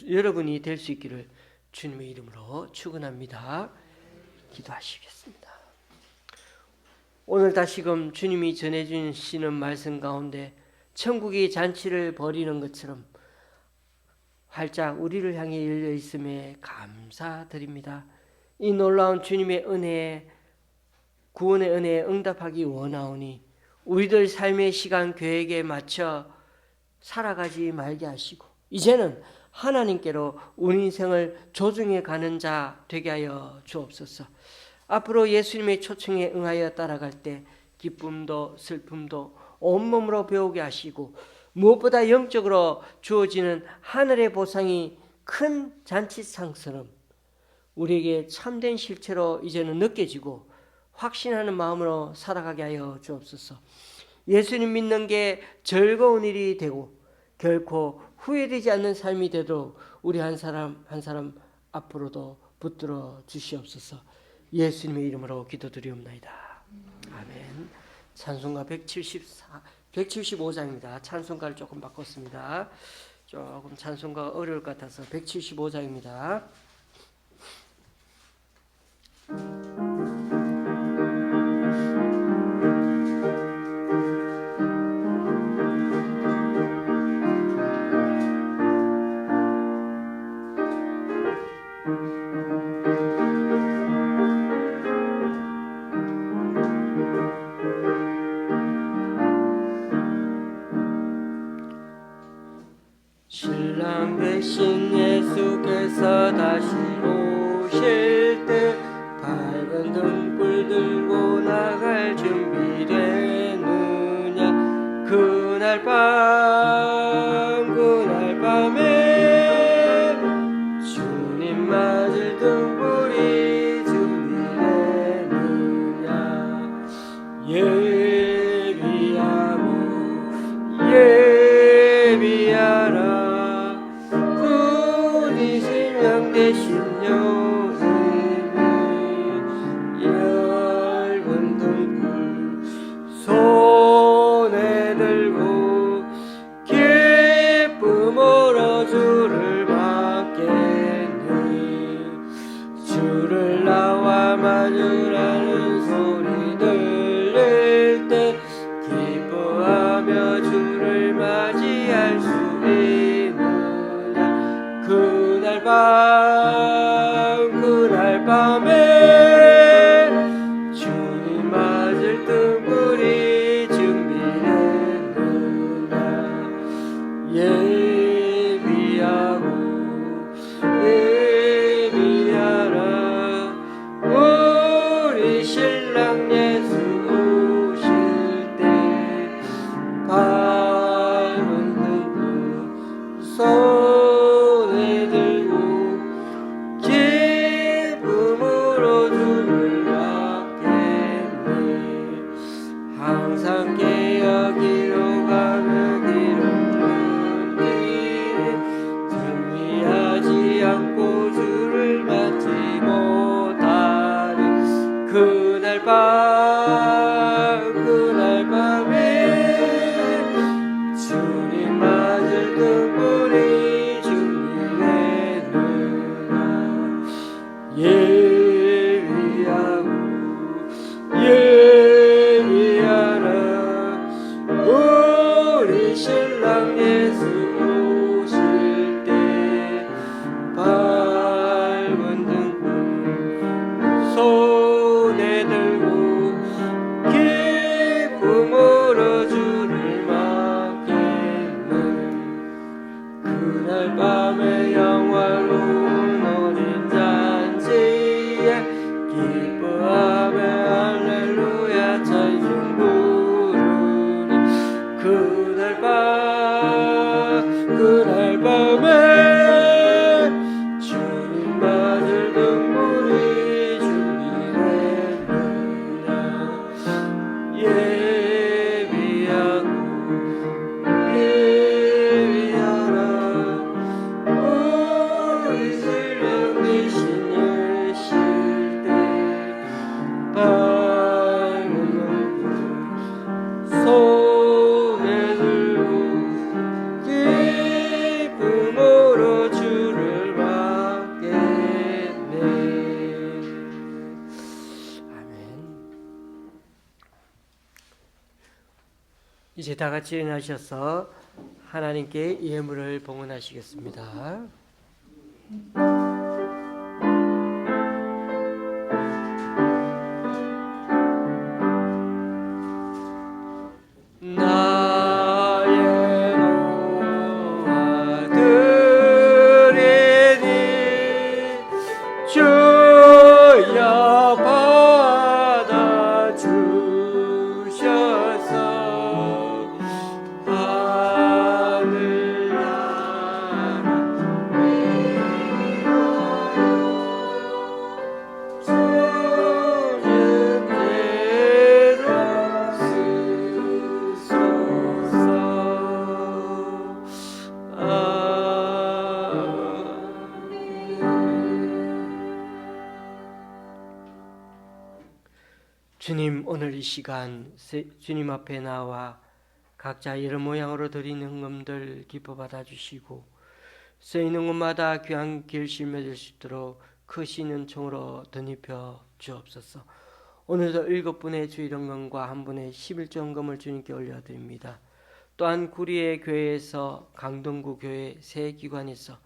여러분이 될 수 있기를 주님의 이름으로 축원합니다. 기도하시겠습니다. 오늘 다시금 주님이 전해주시는 말씀 가운데 천국이 잔치를 벌이는 것처럼 활짝 우리를 향해 열려 있음에 감사드립니다. 이 놀라운 주님의 은혜에, 구원의 은혜에 응답하기 원하오니 우리들 삶의 시간 계획에 맞춰 살아가지 말게 하시고 이제는 하나님께로 우리 인생을 조정해 가는 자 되게 하여 주옵소서. 앞으로 예수님의 초청에 응하여 따라갈 때 기쁨도 슬픔도 온몸으로 배우게 하시고 무엇보다 영적으로 주어지는 하늘의 보상이 큰 잔치상처럼 우리에게 참된 실체로 이제는 느껴지고 확신하는 마음으로 살아가게 하여 주옵소서. 예수님 믿는 게 즐거운 일이 되고 결코 후회되지 않는 삶이 되도록 우리 한 사람 한 사람 앞으로도 붙들어 주시옵소서. 예수님의 이름으로 기도드리옵나이다. 아멘. 찬송가 175장입니다. 찬송가를 조금 바꿨습니다. 조금 찬송가가 어려울 것 같아서 175장입니다. 신랑 되신 예수께서 다시 오실 때 밝은 등불 들고 나갈 준비되느냐. 그날 밤에 주님 맞을 등불이 준비되느냐. 예비하라 대신 여인이 얇은 등불 손에 들고 기쁨으로 주를 받겠니. 주를 나와 맞으라는 소리 들릴 때 기뻐하며 주를 맞이할 수 있느냐. 그날 밤에 주님 맞을 등불이 준비되느냐. 예비하라 우리 신랑 예수 오실 때 밝은 등불 손에 들고 기쁨으로 주를 받겠네. 항상 깨어기로 가는 길은 준비하지 않고 주를 맞지 못하리. 그날 밤에 주님 맞을 등불이 준비되느냐. 예비하라 우리 밝은 손에 들고 기쁨으로 주를 받겠네. 아멘. 이제 다 같이 일어나셔서 하나님께 예물을 봉헌하시겠습니다. 주여 받아주셔서 하늘나라 주는 대로 주님, 오늘 이 시간 주님 앞에 나와 각자 이런 모양으로 드리는 헌금들 기뻐 받아주시고 쓰이는 곳마다 귀한 결실 맺을 수 있도록 크신 은총으로 덧입혀 주옵소서. 오늘도 7분의 주일헌금과 1분의 11조 헌금을 주님께 올려드립니다. 또한 구리의 교회에서 강동구 교회 새 기관에서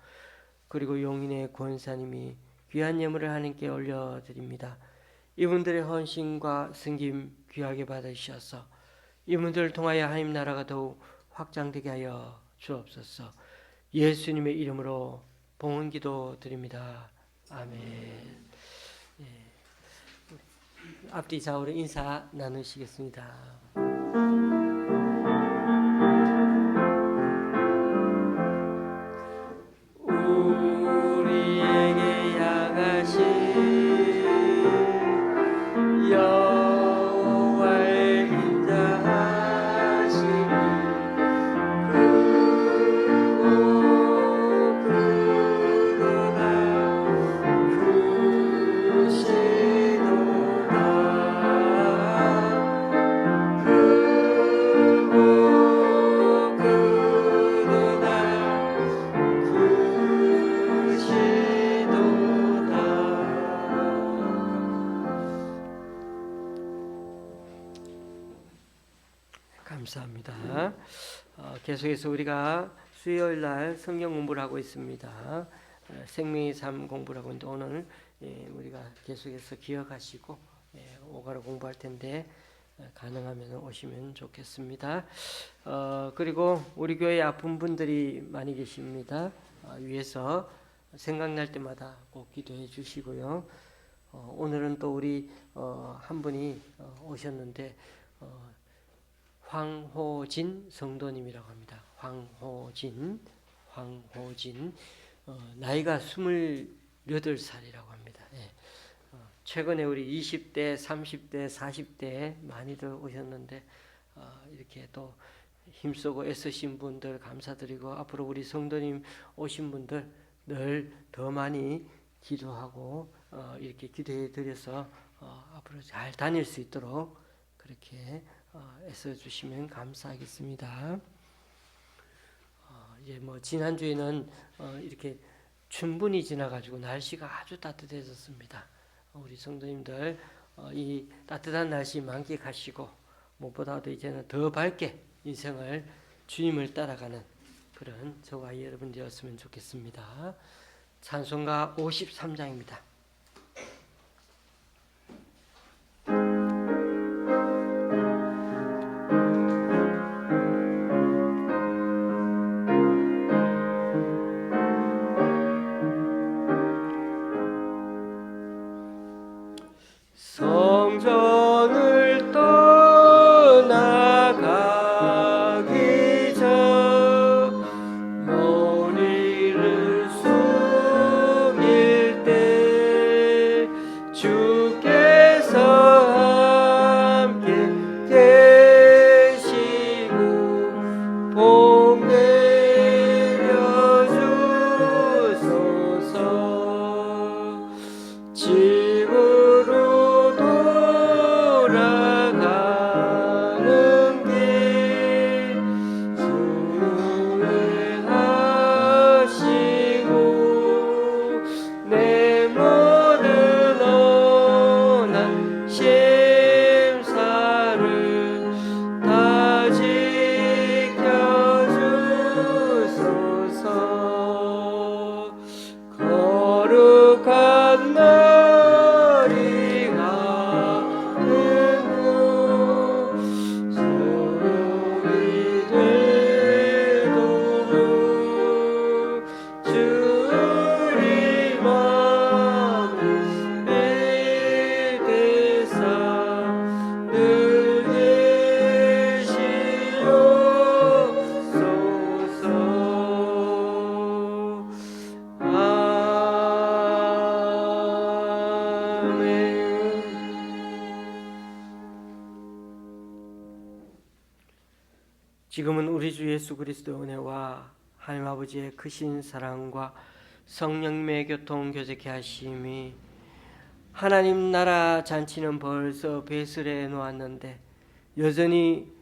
그리고 용인의 권사님이 귀한 예물을 하나님께 올려드립니다. 이분들의 헌신과 승김 귀하게 받으셔서 이분들을 통하여 하나님 나라가 더욱 확장되게 하여 주옵소서. 예수님의 이름으로 봉헌기도 드립니다. 아멘. 예. 앞뒤 좌우로 인사 나누시겠습니다. 우리에게 향하신 여호와의 인자하심이 감사합니다. 계속해서 우리가 수요일 날 성경 공부를 하고 있습니다. 생명의 삶 공부를 하고 있는데 오늘 우리가 계속해서 기억하시고 오가로 공부할 텐데 가능하면 오시면 좋겠습니다. 그리고 우리 교회에 아픈 분들이 많이 계십니다. 위에서 생각날 때마다 꼭 기도해 주시고요. 오늘은 또 우리 한 분이 오셨는데 황호진 성도님이라고 합니다. 황호진 나이가 28살이라고 합니다. 예. 최근에 우리 20대, 30대, 40대 많이들 오셨는데 이렇게 또 힘쓰고 애쓰신 분들 감사드리고 앞으로 우리 성도님 오신 분들 늘 더 많이 기도하고 이렇게 기도해 드려서 앞으로 잘 다닐 수 있도록 그렇게 애써 주시면 감사하겠습니다. 이제 뭐 지난주에는 이렇게 춘분이 지나가지고 날씨가 아주 따뜻해졌습니다. 우리 성도님들 이 따뜻한 날씨 만끽하시고 무엇보다도 이제는 더 밝게 인생을 주님을 따라가는 그런 저와 여러분 되었으면 좋겠습니다. 찬송가 53장입니다. 성전을 떠나가기 전 머리를 숙일 때 주께서 함께 계시고 복 내려 주소서. 집으로 지금은 우리 주 예수 그리스도의 은혜와 하나님 아버지의 크신 사랑과 성령님의 교통 교제케 하심이, 하나님 나라 잔치는 벌써 배설해 놓았는데 여전히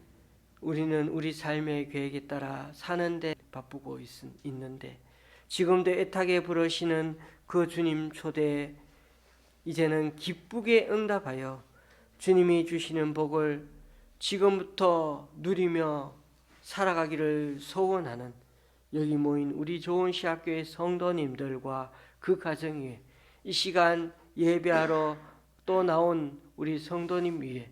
우리는 우리 삶의 계획에 따라 사는데 바쁘고 있는데, 지금도 애타게 부르시는 그 주님 초대에 이제는 기쁘게 응답하여 주님이 주시는 복을 지금부터 누리며 살아가기를 소원하는 여기 모인 우리 좋은시학교의 성도님들과 그 가정 위에, 이 시간 예배하러 또 나온 우리 성도님 위에,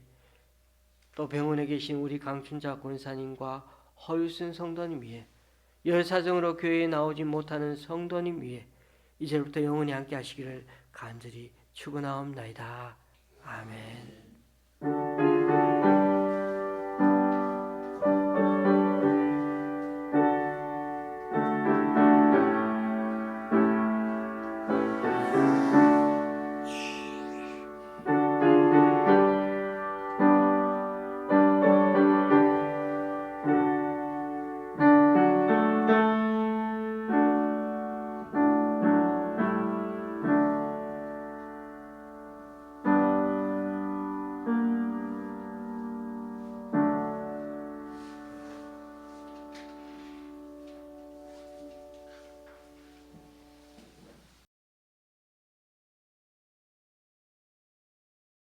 또 병원에 계신 우리 강춘자 권사님과 허유순 성도님 위에, 열사정으로 교회에 나오지 못하는 성도님 위에 이제부터 영원히 함께 하시기를 간절히 축원하옵나이다. 아멘.